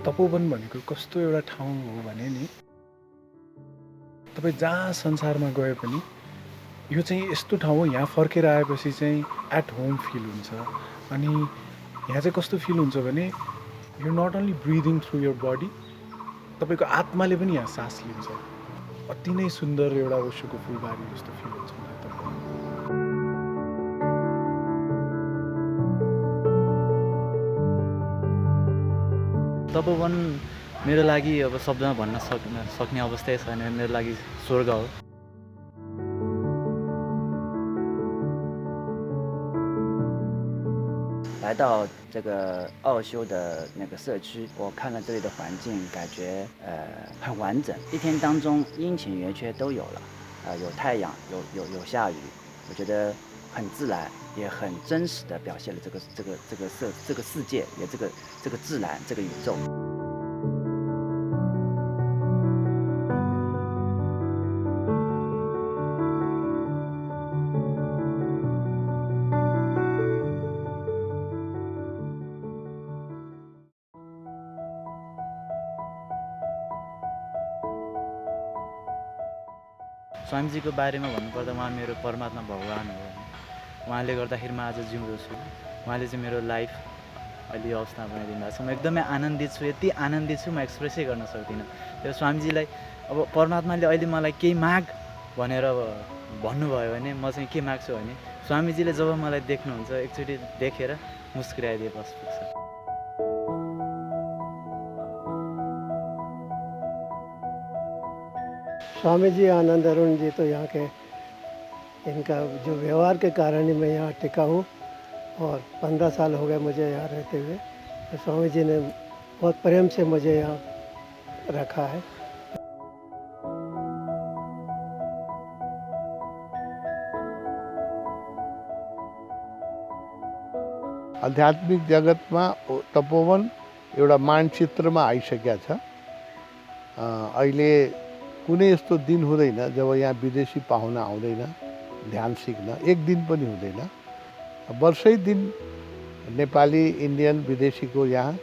तपोवन भनेको कस्तो एउटा ठाउँ हो भने नि तपाईँ जहाँ संसारमा गए पनि यो चाहिँ यस्तो ठाउँ हो, यहाँ फर्केर आएपछि चाहिँ एट होम फिल हुन्छ। अनि यहाँ चाहिँ कस्तो फिल हुन्छ भने you not only breathing through your body, तपाईँको आत्माले पनि यहाँ सास लिन्छ। अति नै सुन्दर एउटा ओशोको फुलबारी जस्तो फिल हुन्छ मलाई तपोवन। तपोवन मेरो लागि अब शब्दमा भन्न सक्ने अवस्थै छैन। मेरो लागि स्वर्ग हो।来到这个奥修的那个社区，我看了这里的环境，感觉很完整。一天当中阴晴圆缺都有了，有太阳，有下雨，我觉得很自然，也很真实的表现了这个世界，也这个自然，这个宇宙。स्वामीजीको बारेमा भन्नुपर्दा उहाँ मेरो परमात्मा भगवान हो। उहाँले गर्दाखेरि म आज जिउँदो छु। उहाँले चाहिँ मेरो लाइफ अहिले यो अवस्था बनाइदिनु भएको छ। म एकदमै आनन्दित छु। यति आनन्दित छु म एक्सप्रेसै गर्न सक्दिनँ। त्यो स्वामीजीलाई अब परमात्माले अहिले मलाई केही माग भनेर भन्नुभयो भने म चाहिँ के माग्छु भने स्वामीजीले जब मलाई देख्नुहुन्छ एकचोटि देखेर मुस्कुराइदिए बस पुग्छ। स्वामी जी आनंद अरुण जी तो यहाँ के इनका जो व्यवहार के कारण ही मैं यहाँ टिका हूँ और 15 साल हो गए मुझे यहाँ रहते हुए। तो स्वामी जी ने बहुत प्रेम से मुझे यहाँ रखा है। आध्यात्मिक जगतमा तपोवन एउटा मानचित्रमा आइसकेको छ। अहिले कुनै यस्तो दिन हुँदैन जब यहाँ विदेशी पाहुना आउँदैन ध्यान सिक्न। एक दिन पनि हुँदैन। वर्षै दिन नेपाली इन्डियन विदेशीको यहाँ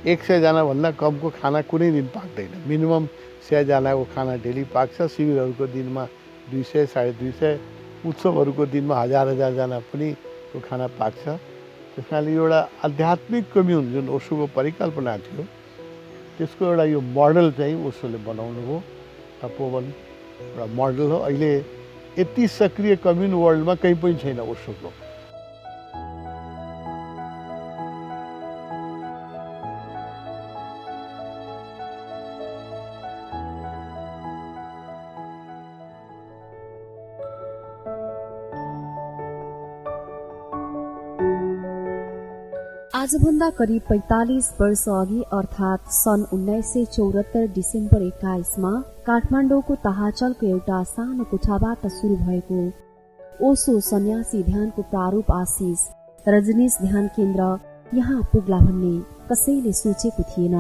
100 जनाभन्दा कमको खाना कुनै दिन पाक्दैन। मिनिमम 100 जनाको खाना डेली पाक्छ। शिविरहरूको दिनमा 200, 250, उत्सवहरूको दिनमा 1000 जना पनि को खाना पाक्छ। त्यस कारणले एउटा आध्यात्मिक कम्युन जुन ओशोको परिकल्पना थियो त्यसको एउटा यो मोडल चाहिँ ओशोले बनाउनु हो। तपोवन एउटा मोडल हो। अहिले यति सक्रिय कम्युन वर्ल्डमा कहीँ पनि छैन ओशोको। आजभन्दा करिब 45 वर्ष अघि अर्थात् सन् 1974 डिसेम्बर 21 मा काठमाडौँको तहाचलको एउटा सानो कोठाबाट शुरू भएको ओशो सन्यासी ध्यानको प्रारूप आशिष रजनीश ध्यान केन्द्र यहाँ पुग्ला भन्ने कसैले सोचेको थिएन।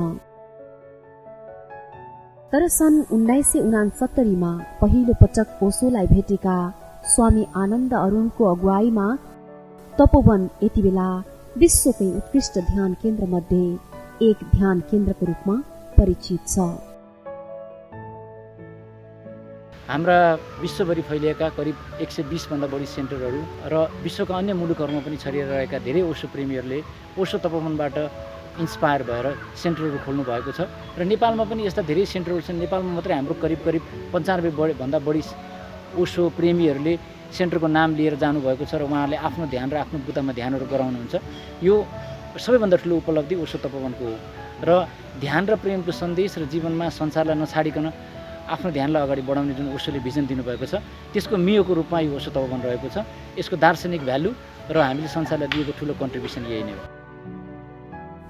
तर सन् 1969 मा पहिलो पटक ओशोलाई भेटेका स्वामी आनन्द अरुणको अगुवाईमा तपोवन यति बेला विश्वकै उत्कृष्ट ध्यान केन्द्र मध्ये एक ध्यान केन्द्रको रूपमा परिचित छ। हाम्रा विश्वभरि फैलिएका करिब 120 भन्दा बढी सेन्टरहरू र विश्वका अन्य मुलुकहरूमा पनि छरिएर रहेका धेरै ओशो प्रेमीहरूले ओशो तपोवनबाट इन्स्पायर भएर सेन्टरहरू खोल्नु भएको छ र नेपालमा पनि यस्ता धेरै सेन्टरहरू छन्। नेपालमा मात्रै हाम्रो करिब 95 भन्दा बढी ओशो प्रेमीहरूले सेन्टरको नाम लिएर जानुभएको छ र उहाँहरूले आफ्नो ध्यान र आफ्नो बुदामा ध्यानहरू गराउनुहुन्छ। यो सबैभन्दा ठुलो उपलब्धि ओशो तपोवनको हो र ध्यान र प्रेमको सन्देश र जीवनमा संसारलाई नछाडिकन आफ्नो ध्यानलाई अगाडि बढाउने जुन ओशोले भिजन दिनुभएको छ त्यसको मियोको रूपमा यो ओशो तपोवन रहेको छ। यसको दार्शनिक भ्यालु र हामीले संसारलाई दिएको ठुलो कन्ट्रिब्युसन यही नै हो।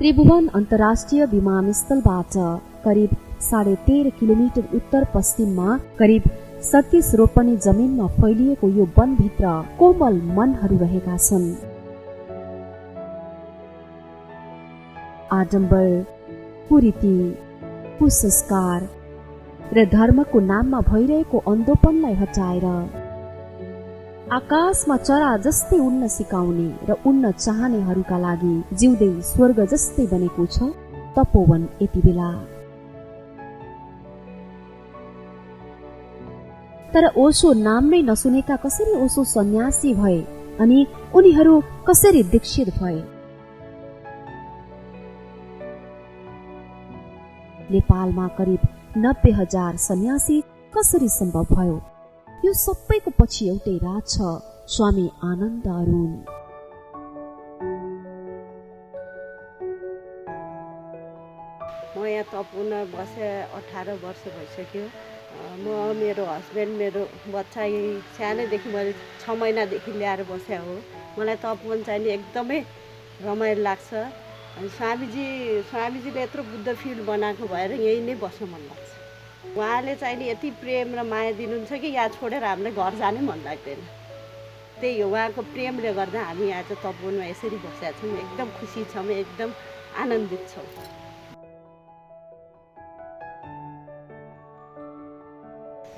त्रिभुवन अन्तर्राष्ट्रिय विमानस्थलबाट करिब 13.5 किलोमिटर उत्तर पश्चिममा करिब 37 रोपनी जमिनमा फैलिएको यो वनभित्र कोमल मनहरू रहेका छन्। आडम्बर, कुरीति, कुसंस्कार र धर्मको नाममा भइरहेको अन्धोपनलाई हटाएर आकाशमा चरा जस्तै उड्न सिकाउने र उड्न चाहनेहरूका लागि जिउँदै स्वर्ग जस्तै बनेको छ तपोवन यति बेला। तर ओशो नाम नै नसुनेका कसरी ओशो सन्यासी भए अनि उनीहरू कसरी दीक्षित भए? नेपालमा करिब 90,000 सन्यासी कसरी सम्भव भयो? यो सबैको पछि एउटै राज छ, स्वामी आनन्द अरुण। म यहाँ तपोवनमा बसे 18 वर्ष भइसक्यो। म मेरो हस्बेन्ड मेरो बच्चा यही सानैदेखि मैले 6 महिनादेखि ल्याएर बस्या हो। मलाई तपोवन चाहिँ एकदमै रमाइलो लाग्छ। अनि स्वामीजीले यत्रो बुद्ध फिल्ड बनाएको भएर यही नै बस्न मन लाग्छ। उहाँले चाहिँ यति प्रेम र माया दिनुहुन्छ कि यहाँ छोडेर हामीलाई घर जानै मन लाग्दैन। त्यही हो, उहाँको प्रेमले गर्दा हामी यहाँ चाहिँ तपोवनमा यसरी बसेका छौँ। एकदम खुसी छौँ, एकदम आनन्दित छौँ।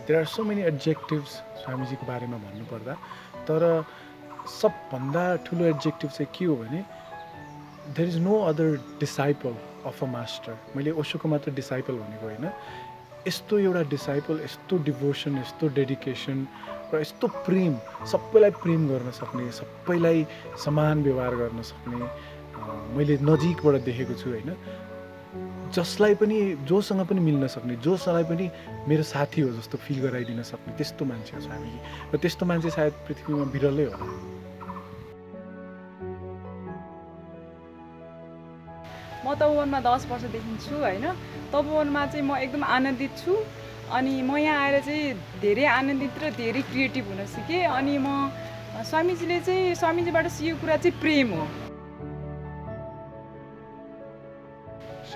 देयर आर सो मेनी एडजेक्टिभ्स स्वामीजीको बारेमा भन्नुपर्दा, तर सबभन्दा ठुलो एडजेक्टिभ चाहिँ के हो भने there is no other disciple of a master. मैले ओशोको मात्र डिसाइपल भनेको होइन, यस्तो एउटा डिसाइपल, यस्तो डिभोसन, यस्तो डेडिकेसन र यस्तो प्रेम, सबैलाई प्रेम गर्न सक्ने, सबैलाई समान व्यवहार गर्न सक्ने मैले नजिकबाट देखेको छु होइन। जसलाई पनि, जोसँग पनि मिल्न सक्ने, जोसँग पनि मेरो साथी हो जस्तो फिल गराइदिन सक्ने त्यस्तो मान्छे हो स्वामीजी। र त्यस्तो मान्छे सायद पृथ्वीमा बिरलै होला। म तपोवनमा 10 वर्षदेखि छु होइन। तपोवनमा चाहिँ म एकदम आनन्दित छु। अनि म यहाँ आएर चाहिँ धेरै आनन्दित र धेरै क्रिएटिभ हुन सिकेँ। अनि म स्वामीजीबाट सिकेको कुरा चाहिँ प्रेम हो।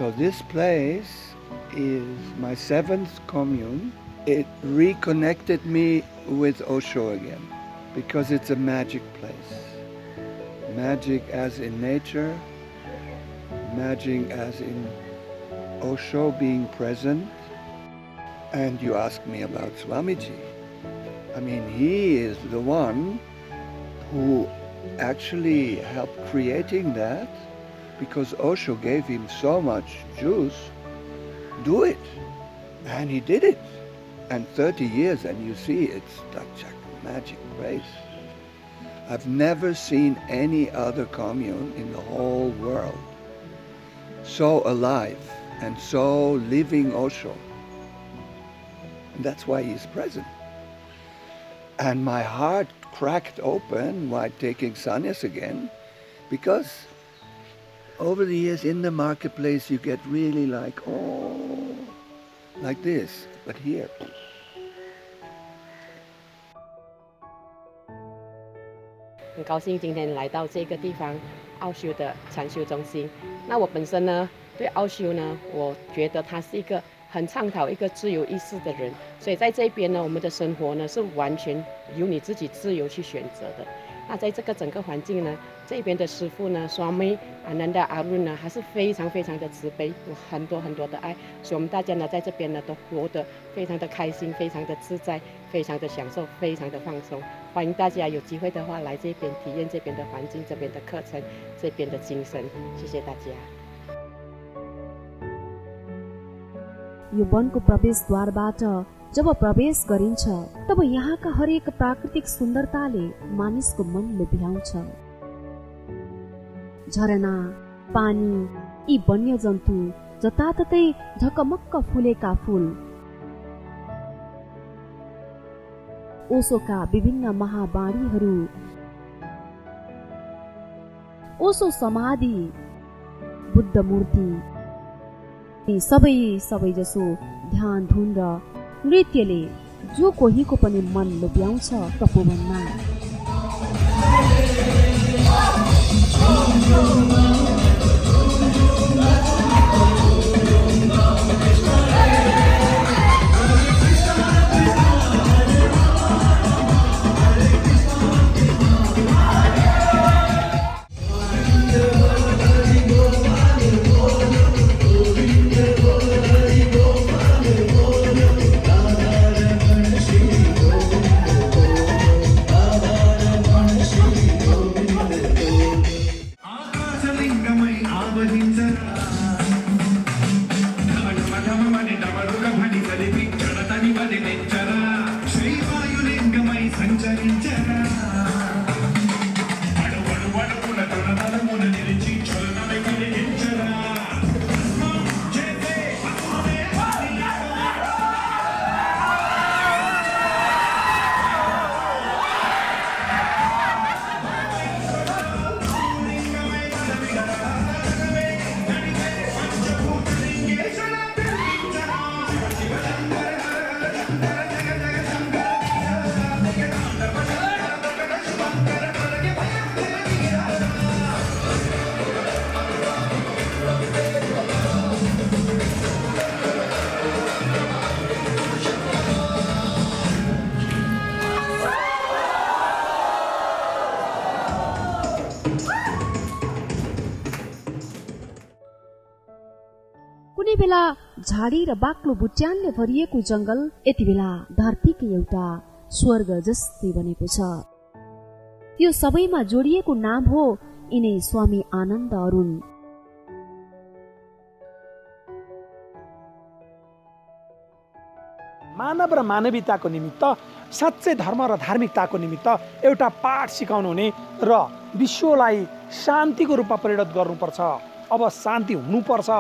So this place is my 7th commune. It reconnected me with Osho again because it's a magic place. Magic as in nature, magic as in Osho being present. And you ask me about Swamiji. I mean, he is the one who actually helped creating that, because Osho gave him so much juice. Do it. And he did it. And 30 years and you see it's such a magic place. I've never seen any other commune in the whole world so alive and so living Osho. And that's why he's present. And my heart cracked open while taking sannyas again, because over the years in the marketplace you get really like, oh, like this, but here. 很高兴今天来到这个地方奥修的禅修中心。那我本身呢，对奥修呢，我觉得他是一个很倡导一个自由意识的人，所以在这边呢，我们的生活呢是完全由你自己自由去选择的。那在这个整个环境呢，这边的师父呢，Swami Ananda Arun呢，还是非常非常的慈悲，有很多很多的爱，所以我们大家呢在这边呢都活得非常的开心，非常的自在，非常的享受，非常的放松。欢迎大家有机会的话来这边体验这边的环境、这边的课程、这边的精神。谢谢大家。यो वनको प्रवेशद्वारबाट जब प्रवेश गरिन्छ तब यहाँका हरेक प्राकृतिक सुन्दरताले मानिसको मन लोभ्याउँछ। झरना, पानी, यी वन्यजन्तु, जताततै झकमक्क फुलेका फूल, ओशोका विभिन्न महावाणीहरू, ओशो समाधि, बुद्ध मूर्ति, सबै जसो ध्यान धुन र नृत्यले जो कोहीको पनि मन लोभ्याउँछ तपोवनमा। कुनै बेला झाडी र बाक्लो बुट्यानले भरिएको जंगल यति बेला धरतीको एउटा स्वर्ग जस्तै बनेको छ। यो सबैमा जोडिएको नाम हो यिनै स्वामी आनन्द अरुण। मानव र मानवीयताको निमित्त, साँच्चै धर्म र धार्मिकताको निमित्त एउटा पाठ सिकाउनु हुने र विश्वलाई शान्तिको रूपमा परिणत गर्नुपर्छ। अब शान्ति हुनुपर्छ,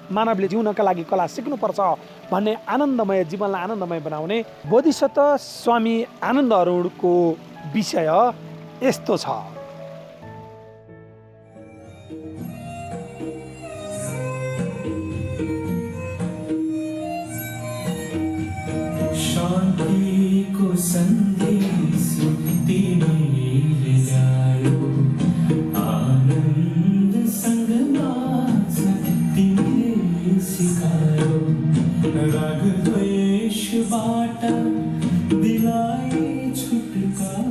मानवले जिउनका लागि कला सिक्नुपर्छ भन्ने आनन्दमय जीवनलाई आनन्दमय बनाउने बोधिसत्व स्वामी आनन्द अरुणको विषय यस्तो छ। शान्तिको सन्देश तिमीले ल्यायो, आनन्दसँग बाँच्न तिमीले सिकायो, राग द्वेषबाट दिलाए छुटकारा।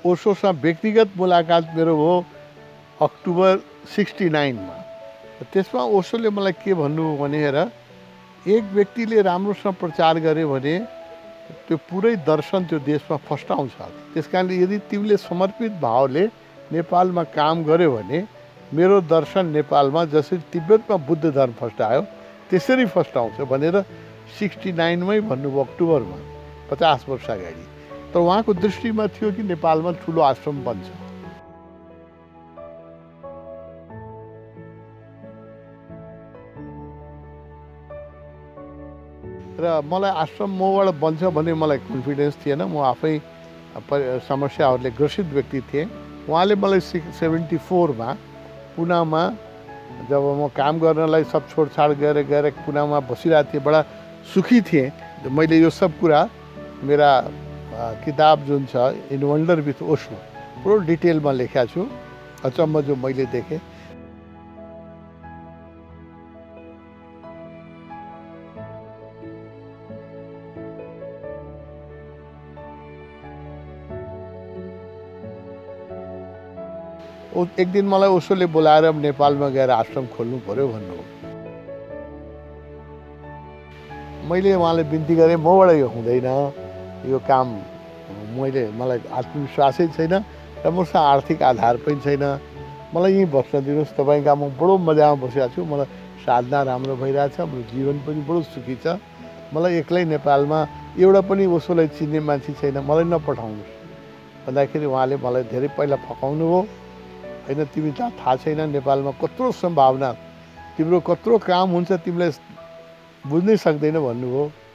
ओशोसँग व्यक्तिगत मुलाकात मेरो हो अक्टोबर 69 मा। त्यसमा ओशोले मलाई के भन्नुभयो भने, हेर, एक व्यक्तिले राम्रोसँग प्रचार गर्यो भने त्यो पुरै दर्शन त्यो देशमा फस्टाउँछ। त्यस कारणले यदि तिमीले समर्पित भावले नेपालमा काम गर्यो भने मेरो दर्शन नेपालमा जसरी तिब्बतमा बुद्ध धर्म फस्टायो त्यसरी फस्टाउँछ भनेर 69 मै भन्नुभयो, अक्टोबरमा, 50 वर्ष अगाडि। तर उहाँको दृष्टिमा थियो कि नेपालमा ठुलो आश्रम बन्छ। र मलाई आश्रम मबाट बन्छ भन्ने मलाई कन्फिडेन्स थिएन। म आफै समस्याहरूले ग्रसित व्यक्ति थिएँ। उहाँले मलाई 74 मा पुनामा जब म काम गर्नलाई सब छोडछाड गएर पुनामा बसिरहेको थिएँ, बडा सुखी थिएँ। मैले यो सब कुरा मेरा किताब जुन छ इन वन्डर विथ ओशो पुरो डिटेलमा लेखेको छु, अचम्म जो मैले देखेँ। एक दिन मलाई ओशोले बोलाएर नेपालमा गएर आश्रम खोल्नु पर्यो भन्नु। मैले उहाँले बिन्ती गरेँ, मबाट यो हुँदैन, यो काम मलाई आत्मविश्वासै छैन र मसँग आर्थिक आधार पनि छैन, मलाई यहीँ बस्न दिनुहोस्, तपाईँ कहाँ म बडो मजामा बसिरहेको छु, मलाई साधना राम्रो भइरहेछ, मेरो जीवन पनि बडो सुखी छ, मलाई एक्लै नेपालमा एउटा पनि ओशोलाई चिन्ने मान्छे छैन, मलाई नपठाउनुहोस् भन्दाखेरि उहाँले मलाई धेरै पहिला फकाउनु हो। होइन, तिमी थाहा छैन नेपालमा कत्रो सम्भावना, तिम्रो कत्रो काम हुन्छ, तिमीलाई बुझ्नै सक्दैन भन्नुभयो।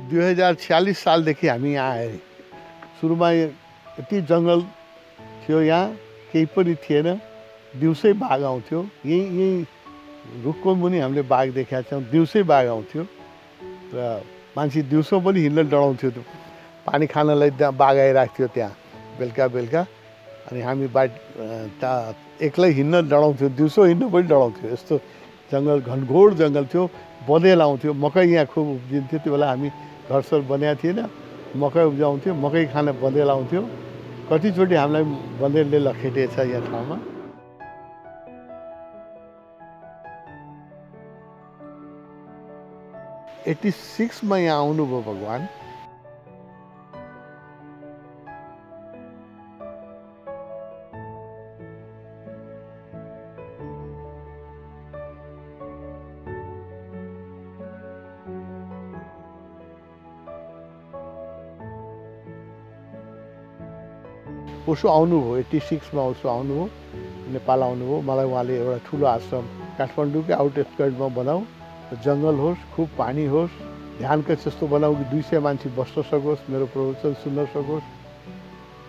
2046 सालदेखि हामी यहाँ आए। सुरुमा यति जङ्गल थियो, यहाँ केही पनि थिएन, दिउँसै बाघ आउँथ्यो। यहीँ रुखको मुनि हामीले बाघ देखेका छौँ, दिउँसै बाघ आउँथ्यो र मान्छे दिउँसो पनि हिँड्न डराउँथ्यो। पानी खानलाई त्यहाँ बाघ आइरहेको थियो त्यहाँ बेलुका अनि हामी एक्लै हिँड्न डराउँथ्यो, दिउँसो हिँड्न पनि डराउँथ्यो। यस्तो जङ्गल, घनघोर जङ्गल थियो, बँदेल आउँथ्यो, मकै यहाँ खुब उब्जिन्थ्यो। त्यो बेला हामी घरसर बनाएको थिएन, मकै उब्जाउँथ्यो, मकै खान बँदेल आउँथ्यो। कतिचोटि हामीलाई बँदेलले लखेटेछ यहाँ ठाउँमा। '86 मा यहाँ आउनुभयो भगवान्। ओसो आउनुभयो 86मा ओसो आउनुभयो नेपाल आउनुभयो मलाई उहाँले एउटा ठुलो आश्रम काठमाडौँकै आउटस्कर्टमा बनाऊ जङ्गल होस् खुब पानी होस् ध्यान कक्ष जस्तो बनाऊ कि 200 मान्छे बस्न सकोस् मेरो प्रवचन सुन्न सकोस्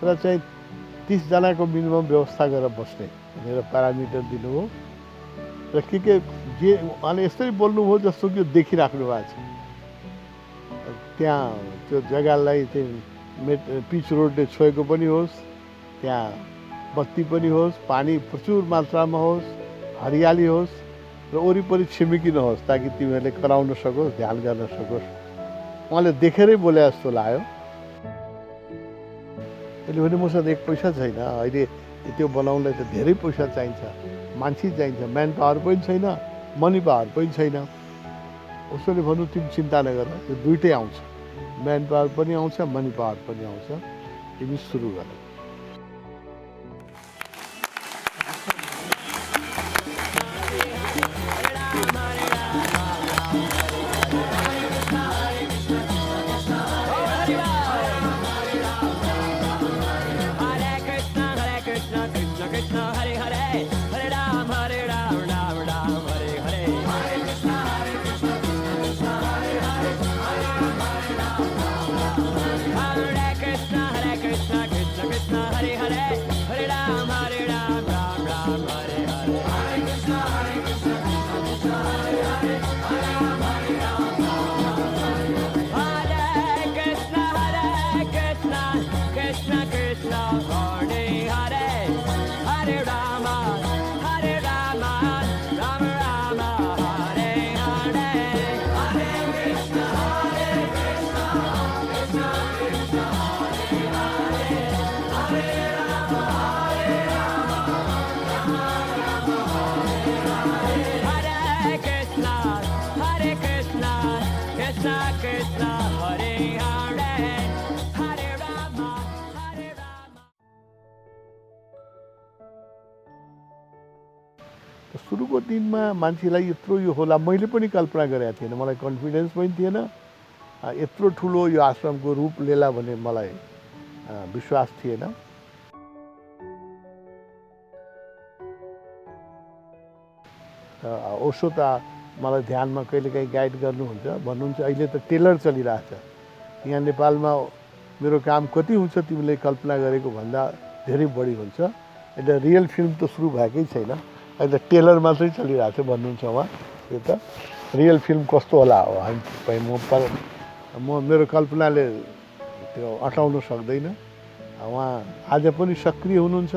र चाहिँ 30 जनाको मिनिमम व्यवस्था गरेर बस्ने भनेर प्यारामिटर दिनुभयो र के जे उहाँले यस्तै बोल्नुभयो जस्तो कि देखिराख्नु भएको छ त्यहाँ त्यो जग्गालाई चाहिँ पिच रोडले छोएको पनि होस् त्यहाँ बत्ती पनि होस् पानी प्रचुर मात्रामा होस् हरियाली होस् र वरिपरि छिमेकी नहोस् ताकि तिमीहरूले कराउन सकोस् ध्यान गर्न सकोस् उहाँले देखेरै बोले जस्तो लाग्यो त्यसले भने मसँग एक पैसा छैन अहिले त्यो बनाउनलाई त धेरै पैसा चाहिन्छ मान्छे चाहिन्छ म्यान पावर पनि छैन मनी पावर पनि छैन उसले भन्नु तिमी चिन्ता नगर त्यो दुइटै आउँछ म्यान पावर पनि आउँछ मनी पावर पनि आउँछ तिमी सुरु गर सुरुको दिनमा मान्छेलाई यत्रो यो होला मैले पनि कल्पना गरेको थिएन मलाई कन्फिडेन्स पनि थिएन यत्रो ठुलो यो आश्रमको रूप लिएला भन्ने मलाई विश्वास थिएन ओसो त मलाई ध्यानमा कहिलेकाहीँ गाइड गर्नुहुन्छ भन्नुहुन्छ अहिले त टेलर चलिरहेछ यहाँ नेपालमा मेरो काम कति हुन्छ तिमीले कल्पना गरेको भन्दा धेरै बढी हुन्छ अहिले रियल फिल्म त सुरु भएकै छैन अहिले टेलर मात्रै चलिरहेको छ भन्नुहुन्छ उहाँ यो त रियल फिल्म कस्तो होला हो म मेरो कल्पनाले त्यो अटाउन सक्दैन उहाँ आज पनि सक्रिय हुनुहुन्छ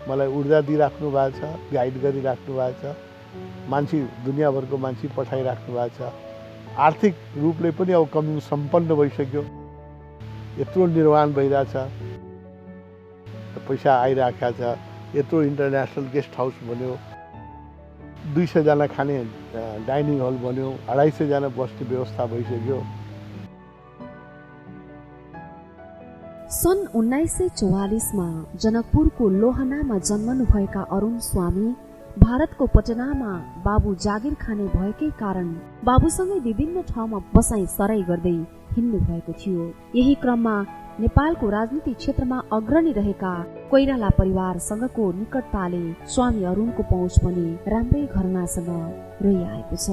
मलाई ऊर्जा दिइराख्नु भएको छ गाइड गरिराख्नु भएको छ मान्छे दुनियाँभरको मान्छे पठाइराख्नु भएको छ आर्थिक रूपले पनि अब कमी सम्पन्न भइसक्यो यत्रो निर्माण भइरहेछ पैसा आइरहेको छ यत्रो इन्टरनेसनल गेस्ट हाउस बन्यो 200 जना खाने डाइनिङ हल बन्यो 250 जना बस्ने व्यवस्था भइसक्यो सन् 1944 मा जनकपुरको लोहनामा जन्मनुभएका अरुण स्वामी भारतको पटनामा बाबु जागिर खाने भएकै कारण बाबुसँगै विभिन्न ठाउँमा बसाई सराई गर्दै हिँड्नु भएको थियो यही क्रममा नेपालको राजनीतिक क्षेत्रमा अग्रणी रहेका कोइराला परिवारसँगको निकटताले स्वामी अरुणको पहुँच पनि राम्रै घरनासँग रहिआएको छ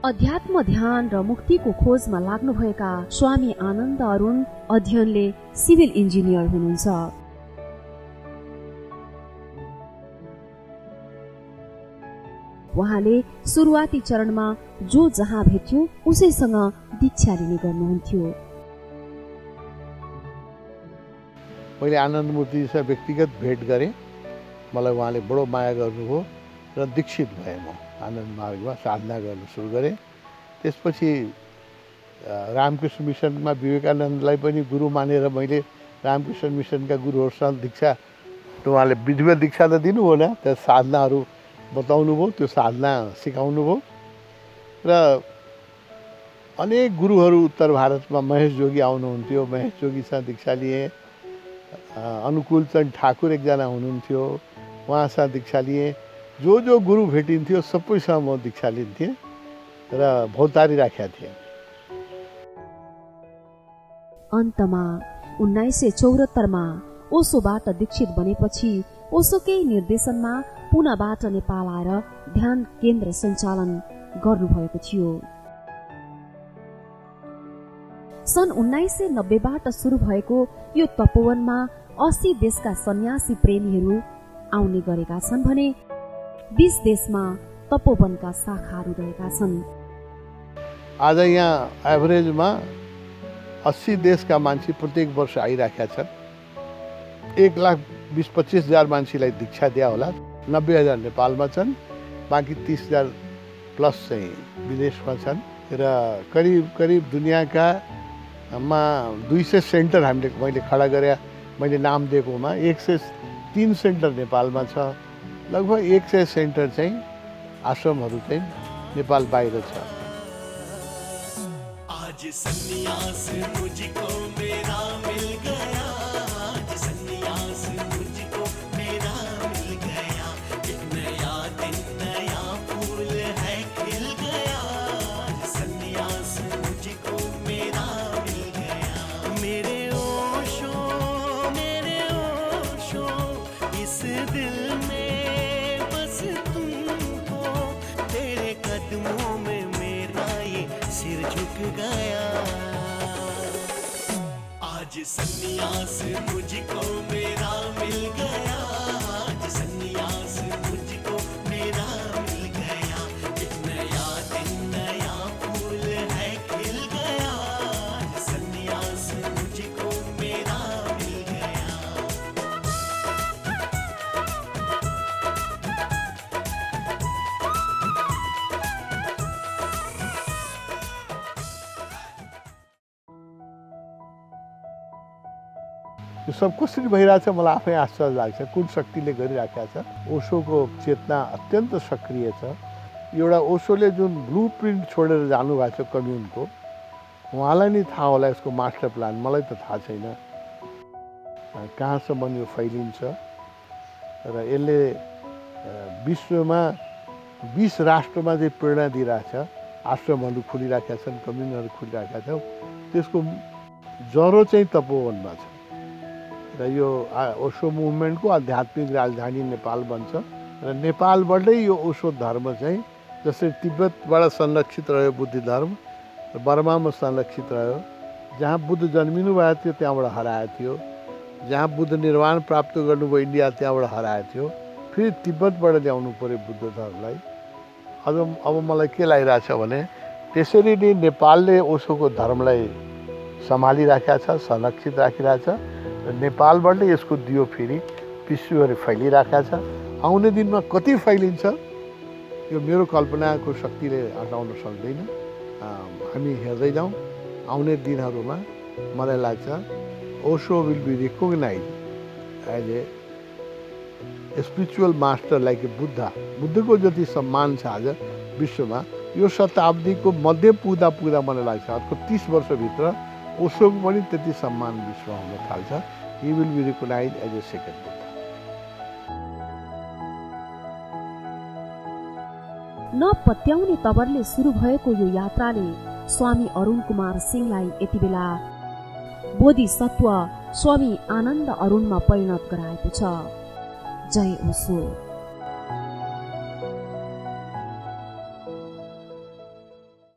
अध्यात्म ध्यान र मुक्तिको खोजमा लाग्नुभएका स्वामी आनन्द अरुण अध्ययनले सिभिल इन्जिनियर हुनुहुन्छ उहाँले सुरुवाती चरणमा जो जहाँ भेट्यो उसैसँग दीक्षा लिने गर्नुहुन्थ्यो मैले आनन्द मूर्तिसँग व्यक्तिगत भेट गरेँ मलाई उहाँले बडो माया गर्नुभयो र दीक्षित भएँ म आनन्द मार्गमा साधना गर्न सुरु गरेँ त्यसपछि रामकृष्ण मिसनमा विवेकानन्दलाई पनि गुरु मानेर मैले रामकृष्ण मिसनका गुरुहरूसँग दीक्षा उहाँले विधिवत दीक्षा त दिनु भएन त्यो साधनाहरू बताउनु भयो त्यो साधना सिकाउनु भयो र अनेक गुरुहरू उत्तर भारतमा महेश जोगी आउनुहुन्थ्यो महेश जोगीसँग दीक्षा लिए अनुकूल चन्द ठाकुर एकजना हुनुहुन्थ्यो उहाँसँग दीक्षा लिए जो गुरु भेटिन्थ्यो सबैसँग म दीक्षा लिन्थेँ र भौतारी राखेका थिएँ अन्तमा 1974 ओशोबाट दीक्षित बनेपछि ओशोकै निर्देशनमा पुनाबाट नेपाल आएर ध्यान केन्द्र सञ्चालन गर्नुभएको थियो। सन् 1990बाट सुरु भएको यो तपोवनमा 80 देशका सन्यासी प्रेमीहरू आउने गरेका छन् भने 20 देशमा तपोवनका शाखाहरू रहेका छन्। आज यहाँ एभरेजमा 80 देशका मान्छे प्रत्येक वर्ष आइराखेका छन्। 1,20,25,000 मान्छेलाई दीक्षा दिया होला। 90,000 नेपालमा छन्, बाँकी 30,000 प्लस चाहिँ विदेशमा छन् र करिब दुनियाँका 200 सेन्टर मैले खडा गरे, मैले नाम दिएकोमा 103 सेन्टर नेपालमा छ। लगभग 100 सेन्टर चाहिँ आश्रमहरू चाहिँ नेपाल बाहिर छ। आज सन्यास मुझको मेरा मिल गया, आज सन्यास मुझको मेरा मिल गया, एक नया दिन नया फूल है खिल गया, आज सन्यास मुझको मेरा मिल गया। मेरे ओशो इस दिल में बस तुमको, तेरे कदमों में मेरा ये सिर झुक गया। आज सन्यास मुझको मेरा मिल गया, आज सन्यास मुझको मेरा मिल गया, एक नया दिन नया फूल है खिल गया, आज सन्यास मुझको मेरा मिल गया। यो सब कसरी भइरहेछ मलाई आफै आश्चर्य लाग्छ। कुन शक्तिले गरिराखेको छ। ओशोको चेतना अत्यन्त सक्रिय छ। एउटा ओशोले जुन ब्लू प्रिन्ट छोडेर जानुभएको छ कम्युनको, उहाँलाई नै थाहा होला यसको मास्टर प्लान। मलाई त थाहा छैन कहाँसम्म यो फैलिन्छ र यसले विश्वमा 20 राष्ट्रमा चाहिँ प्रेरणा दिइरहेछ। आश्रमहरू खुलिराखेका छन्, कम्युनहरू खुलिराखेका छन्। त्यसको जरो चाहिँ तपोवनमा छ र यो ओशो मुभमेन्टको आध्यात्मिक राजधानी नेपाल बन्छ र नेपालबाटै यो ओशो धर्म चाहिँ जसरी तिब्बतबाट संरक्षित रह्यो बुद्ध धर्म, बर्मामा संरक्षित रह्यो। जहाँ बुद्ध जन्मिनु भएको थियो त्यहाँबाट हराएको थियो, जहाँ बुद्ध निर्वाण प्राप्त गर्नुभयो इन्डिया त्यहाँबाट हराएको थियो। फेरि तिब्बतबाट ल्याउनु पर्यो बुद्ध धर्मलाई। अब मलाई के लागिरहेछ भने त्यसरी नै नेपालले ओशोको धर्मलाई सम्हालिराखेको छ, संरक्षित राखिरहेछ र नेपालबाटै यसको दियो फेरि विश्वभरि फैलिराखेको छ। आउने दिनमा कति फैलिन्छ यो मेरो कल्पनाको शक्तिले हटाउन सक्दैन। हामी हेर्दै जाउँ। आउने दिनहरूमा मलाई लाग्छ Osho will be recognise as a spiritual master like a बुद्धको जति सम्मान छ आज विश्वमा, यो शताब्दीको मध्य पुग्दा मलाई लाग्छ अर्को 30 वर्षभित्र ओशोको पनि त्यति सम्मान विश्वमा हुन थाल्छ। He will be recognise as a second Buddha. नपत्याउने तवरले सुरु भएको यो यात्राले स्वामी अरुण कुमार सिंहलाई यति बेला बोधिसत्व स्वामी आनन्द अरुणमा परिणत गराएको छ। जय ओशो।